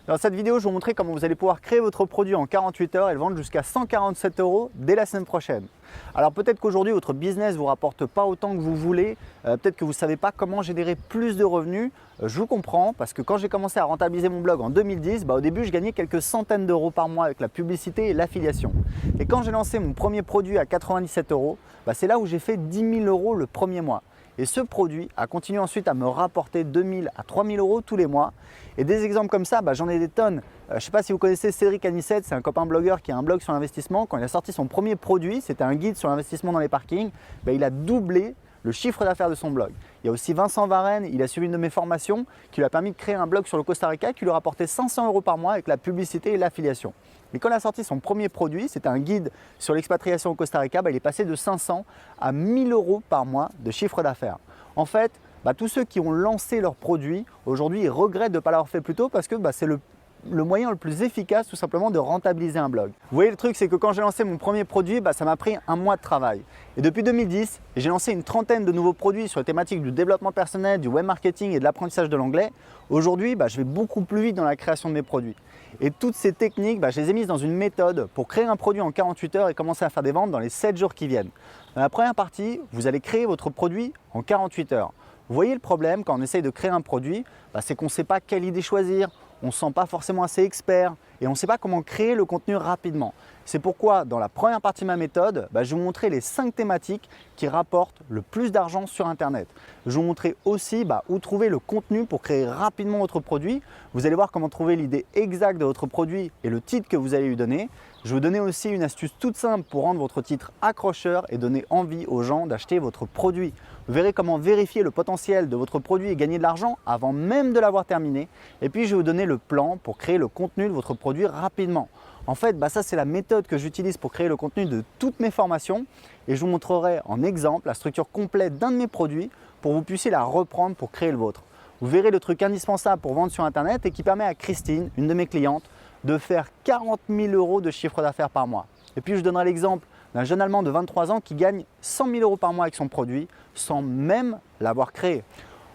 Dans cette vidéo, je vais vous montrer comment vous allez pouvoir créer votre produit en 48 heures et le vendre jusqu'à 147 € dès la semaine prochaine. Alors peut-être qu'aujourd'hui, votre business ne vous rapporte pas autant que vous voulez, peut-être que vous ne savez pas comment générer plus de revenus. Je vous comprends parce que quand j'ai commencé à rentabiliser mon blog en 2010, au début, je gagnais quelques centaines d'euros par mois avec la publicité et l'affiliation. Et quand j'ai lancé mon premier produit à 97 €, c'est là où j'ai fait 10 000 € le premier mois. Et ce produit a continué ensuite à me rapporter 2 000 à 3 000 € tous les mois. Et des exemples comme ça, j'en ai des tonnes. Je ne sais pas si vous connaissez Cédric Anissette, c'est un copain blogueur qui a un blog sur l'investissement. Quand il a sorti son premier produit, c'était un guide sur l'investissement dans les parkings, il a doublé le chiffre d'affaires de son blog. Il y a aussi Vincent Varenne, il a suivi une de mes formations qui lui a permis de créer un blog sur le Costa Rica qui lui rapportait 500 € par mois avec la publicité et l'affiliation. Mais quand il a sorti son premier produit, c'était un guide sur l'expatriation au Costa Rica, il est passé de 500 à 1 000 € par mois de chiffre d'affaires. En fait, tous ceux qui ont lancé leur produit, aujourd'hui, ils regrettent de ne pas l'avoir fait plus tôt parce que c'est le moyen le plus efficace tout simplement de rentabiliser un blog. Vous voyez, le truc, c'est que quand j'ai lancé mon premier produit, ça m'a pris un mois de travail. Et depuis 2010, j'ai lancé une trentaine de nouveaux produits sur les thématiques du développement personnel, du web marketing et de l'apprentissage de l'anglais. Aujourd'hui, je vais beaucoup plus vite dans la création de mes produits. Et toutes ces techniques, je les ai mises dans une méthode pour créer un produit en 48 heures et commencer à faire des ventes dans les 7 jours qui viennent. Dans la première partie, vous allez créer votre produit en 48 heures. Vous voyez le problème quand on essaye de créer un produit, c'est qu'on ne sait pas quelle idée choisir, on ne se sent pas forcément assez expert et on ne sait pas comment créer le contenu rapidement. C'est pourquoi dans la première partie de ma méthode, je vais vous montrer les 5 thématiques qui rapportent le plus d'argent sur Internet. Je vais vous montrer aussi où trouver le contenu pour créer rapidement votre produit. Vous allez voir comment trouver l'idée exacte de votre produit et le titre que vous allez lui donner. Je vais vous donner aussi une astuce toute simple pour rendre votre titre accrocheur et donner envie aux gens d'acheter votre produit. Vous verrez comment vérifier le potentiel de votre produit et gagner de l'argent avant même de l'avoir terminé. Et puis je vais vous donner le plan pour créer le contenu de votre produit rapidement. En fait, ça c'est la méthode que j'utilise pour créer le contenu de toutes mes formations et je vous montrerai en exemple la structure complète d'un de mes produits pour que vous puissiez la reprendre pour créer le vôtre. Vous verrez le truc indispensable pour vendre sur Internet et qui permet à Christine, une de mes clientes, de faire 40 000 € de chiffre d'affaires par mois. Et puis je donnerai l'exemple d'un jeune Allemand de 23 ans qui gagne 100 000 € par mois avec son produit sans même l'avoir créé.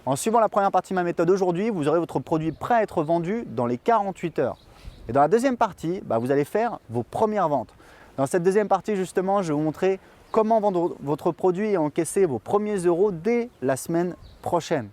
En suivant la première partie de ma méthode aujourd'hui, vous aurez votre produit prêt à être vendu dans les 48 heures. Et dans la deuxième partie, vous allez faire vos premières ventes. Dans cette deuxième partie justement, je vais vous montrer comment vendre votre produit et encaisser vos premiers euros dès la semaine prochaine.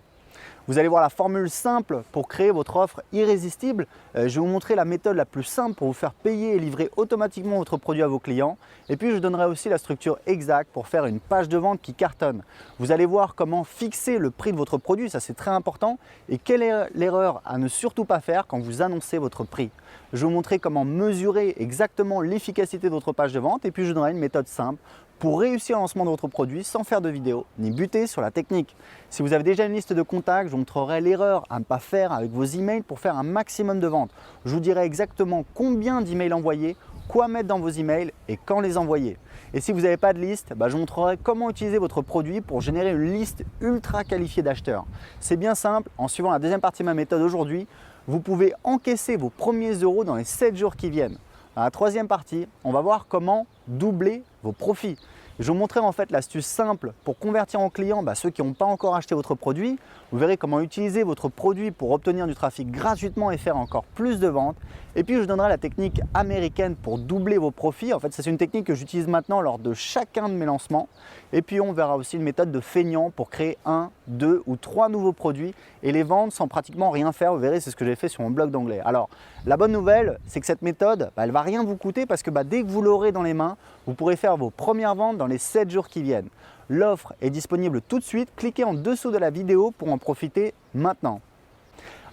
Vous allez voir la formule simple pour créer votre offre irrésistible. Je vais vous montrer la méthode la plus simple pour vous faire payer et livrer automatiquement votre produit à vos clients. Et puis je donnerai aussi la structure exacte pour faire une page de vente qui cartonne. Vous allez voir comment fixer le prix de votre produit, ça c'est très important. Et quelle est l'erreur à ne surtout pas faire quand vous annoncez votre prix. Je vais vous montrer comment mesurer exactement l'efficacité de votre page de vente. Et puis je donnerai une méthode simple pour réussir le lancement de votre produit sans faire de vidéo ni buter sur la technique. Si vous avez déjà une liste de contacts, je vous montrerai l'erreur à ne pas faire avec vos emails pour faire un maximum de ventes. Je vous dirai exactement combien d'emails envoyer, quoi mettre dans vos emails et quand les envoyer. Et si vous n'avez pas de liste, je vous montrerai comment utiliser votre produit pour générer une liste ultra qualifiée d'acheteurs. C'est bien simple, en suivant la deuxième partie de ma méthode aujourd'hui, vous pouvez encaisser vos premiers euros dans les 7 jours qui viennent. Dans la troisième partie, on va voir comment doubler vos profits. Je vais vous montrer en fait l'astuce simple pour convertir en clients ceux qui n'ont pas encore acheté votre produit. Vous verrez comment utiliser votre produit pour obtenir du trafic gratuitement et faire encore plus de ventes. Et puis je vous donnerai la technique américaine pour doubler vos profits. En fait, c'est une technique que j'utilise maintenant lors de chacun de mes lancements. Et puis on verra aussi une méthode de feignant pour créer 1, 2 ou 3 nouveaux produits et les vendre sans pratiquement rien faire. Vous verrez, c'est ce que j'ai fait sur mon blog d'anglais. Alors, la bonne nouvelle, c'est que cette méthode, elle ne va rien vous coûter parce que dès que vous l'aurez dans les mains, vous pourrez faire vos premières ventes dans les 7 jours qui viennent. L'offre est disponible tout de suite. Cliquez en dessous de la vidéo pour en profiter maintenant.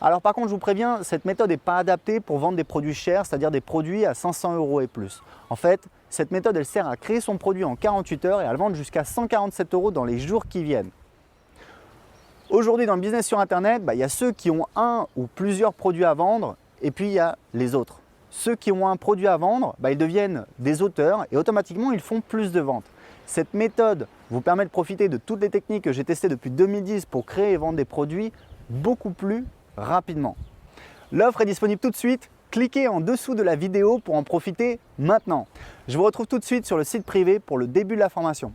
Alors par contre, je vous préviens, cette méthode n'est pas adaptée pour vendre des produits chers, c'est-à-dire des produits à 500 € et plus. En fait, cette méthode, elle sert à créer son produit en 48 heures et à le vendre jusqu'à 147 € dans les jours qui viennent. Aujourd'hui, dans le business sur Internet, il y a ceux qui ont un ou plusieurs produits à vendre et puis il y a les autres. Ceux qui ont un produit à vendre, ils deviennent des auteurs et automatiquement, ils font plus de ventes. Cette méthode vous permet de profiter de toutes les techniques que j'ai testées depuis 2010 pour créer et vendre des produits beaucoup plus rapidement. L'offre est disponible tout de suite. Cliquez en dessous de la vidéo pour en profiter maintenant. Je vous retrouve tout de suite sur le site privé pour le début de la formation.